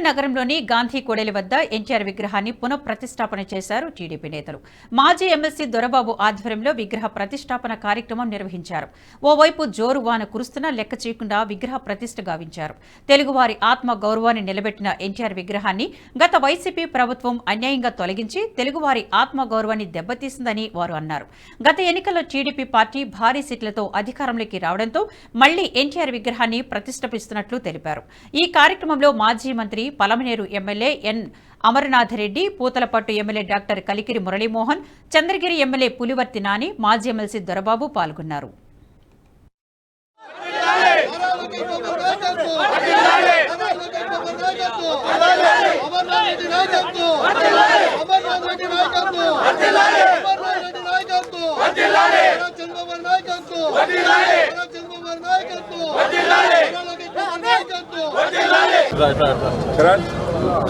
నగరంలోని గాంధీ కూడలి వద్ద ఎన్టీఆర్ విగ్రహాన్ని పునఃప్రతిష్ఠాపన చేశారు టీడీపీ నేతలు. మాజీ ఎమ్మెల్సీ దొరబాబు ఆధ్వర్యంలో విగ్రహ ప్రతిష్ఠాపన కార్యక్రమం నిర్వహించారు. ఓవైపు జోరు వాన కురుస్తున్నా లెక్క చేయకుండా విగ్రహ ప్రతిష్ఠ గావించారు. తెలుగువారి ఆత్మ గౌరవాన్ని నిలబెట్టిన ఎన్టీఆర్ విగ్రహాన్ని గత వైసీపీ ప్రభుత్వం అన్యాయంగా తొలగించి తెలుగువారి ఆత్మ గౌరవాన్ని దెబ్బతీసిందని వారు అన్నారు. గత ఎన్నికల్లో టీడీపీ పార్టీ భారీ సీట్లతో అధికారంలోకి రావడంతో మళ్లీ ఎన్టీఆర్ విగ్రహాన్ని ప్రతిష్ఠిస్తున్నట్లు తెలిపారు. ఈ కార్యక్రమంలో మాజీ మంత్రి Palamaner MLA N Amarnath Reddy, Puthalapattu MLA doctor Kalikiri Murali Mohan, Chandragiri MLA Pulivarthi Nani, మాజీ ఎమ్మెల్సీ దొరబాబు పాల్గొన్నారు.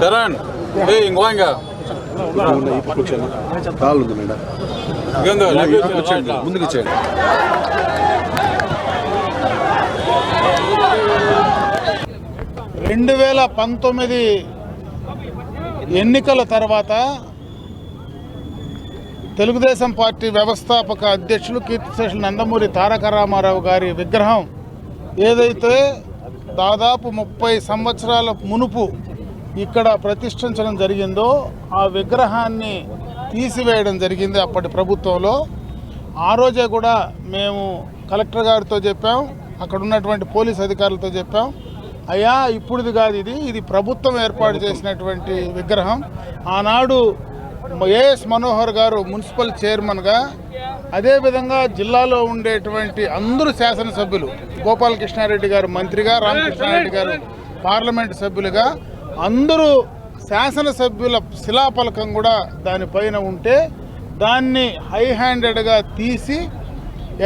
చరణ్ ఇంకోంగా ముందుకు ఇచ్చేయండి. రెండు 2019 ఎన్నికల తర్వాత తెలుగుదేశం పార్టీ వ్యవస్థాపక అధ్యక్షులు కీర్తిశేషులు నందమూరి తారక రామారావు గారి విగ్రహం ఏదైతే దాదాపు 30 సంవత్సరాల మునుపు ఇక్కడ ప్రతిష్ఠించడం జరిగిందో ఆ విగ్రహాన్ని తీసివేయడం జరిగింది అప్పటి ప్రభుత్వంలో. ఆ రోజే కూడా మేము కలెక్టర్ గారితో చెప్పాం, అక్కడ ఉన్నటువంటి పోలీస్ అధికారులతో చెప్పాం, అయ్యా ఇప్పుడుది కాదు, ఇది ప్రభుత్వం ఏర్పాటు చేసినటువంటి విగ్రహం. ఆనాడు ఏఎస్ మనోహర్ గారు మున్సిపల్ చైర్మన్గా, అదేవిధంగా జిల్లాలో ఉండేటువంటి అందరూ శాసనసభ్యులు, గోపాలకృష్ణారెడ్డి గారు మంత్రిగా, రామకృష్ణారెడ్డి గారు పార్లమెంటు సభ్యులుగా, అందరూ శాసనసభ్యుల శిలాఫలకం కూడా దానిపైన ఉంటే దాన్ని హై హ్యాండెడ్గా తీసి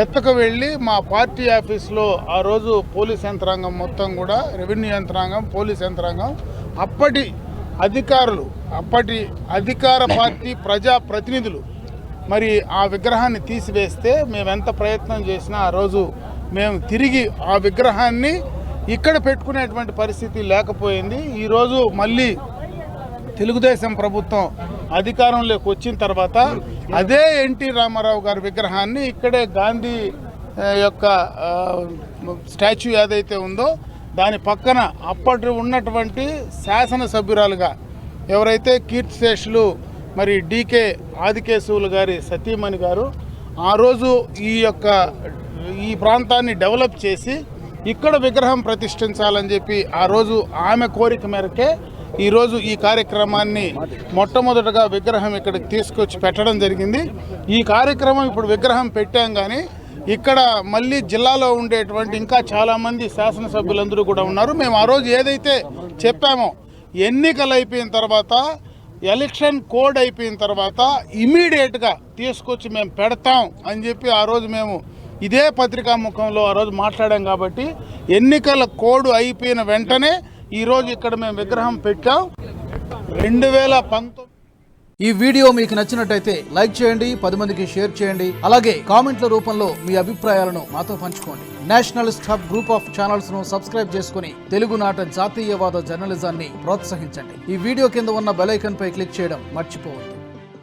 ఎత్తకు వెళ్ళి మా పార్టీ ఆఫీస్లో ఆ రోజు పోలీస్ యంత్రాంగం మొత్తం కూడా, రెవెన్యూ యంత్రాంగం, పోలీస్ యంత్రాంగం, అప్పటి అధికారులు, అప్పటి అధికార పార్టీ ప్రజాప్రతినిధులు మరి ఆ విగ్రహాన్ని తీసివేస్తే మేము ఎంత ప్రయత్నం చేసినా ఆ రోజు మేము తిరిగి ఆ విగ్రహాన్ని ఇక్కడ పెట్టుకునేటువంటి పరిస్థితి లేకపోయింది. ఈరోజు మళ్ళీ తెలుగుదేశం ప్రభుత్వం అధికారంలోకి వచ్చిన తర్వాత అదే ఎన్టీ రామారావు గారి విగ్రహాన్ని ఇక్కడే గాంధీ యొక్క స్టాచ్యూ ఏదైతే ఉందో దాని పక్కన అప్పటి ఉన్నటువంటి శాసనసభ్యురాలుగా ఎవరైతే కీర్తిశేషులు మరి డీకే ఆదికేశవులు గారి సతీమణి గారు ఆ రోజు ఈ ప్రాంతాన్ని డెవలప్ చేసి ఇక్కడ విగ్రహం ప్రతిష్ఠించాలని చెప్పి ఆ రోజు ఆమె కోరిక మేరకే ఈరోజు ఈ కార్యక్రమాన్ని మొట్టమొదటగా విగ్రహం ఇక్కడికి తీసుకొచ్చి పెట్టడం జరిగింది. ఈ కార్యక్రమం ఇప్పుడు విగ్రహం పెట్టాం, కానీ ఇక్కడ మళ్ళీ జిల్లాలో ఉండేటువంటి ఇంకా చాలామంది శాసనసభ్యులందరూ కూడా ఉన్నారు. మేము ఆ రోజు ఏదైతే చెప్పామో ఎన్నికలు అయిపోయిన తర్వాత, ఎలక్షన్ కోడ్ అయిపోయిన తర్వాత ఇమీడియట్గా తీసుకొచ్చి మేము పెడతాం అని చెప్పి ఆ రోజు మేము ఇదే పత్రికా ముఖంలో ఆ రోజు మాట్లాడాం. కాబట్టి ఎన్నికల కోడ్ అయిపోయిన వెంటనే ఈరోజు ఇక్కడ మేము విగ్రహం పెట్టాం. 2019 ఈ వీడియో మీకు నచ్చినట్టయితే లైక్ చేయండి, 10 మందికి షేర్ చేయండి. అలాగే కామెంట్ల రూపంలో మీ అభిప్రాయాలను మాతో పంచుకోండి. Nationalist hub group of channels ను సబ్స్క్రైబ్ చేసుకుని తెలుగునాట జాతీయవాద జర్నలిజాన్ని ప్రోత్సహించండి. ఈ వీడియో కింద ఉన్న బెల్ ఐకాన్ పై క్లిక్ చేయడం మర్చిపోవద్దు.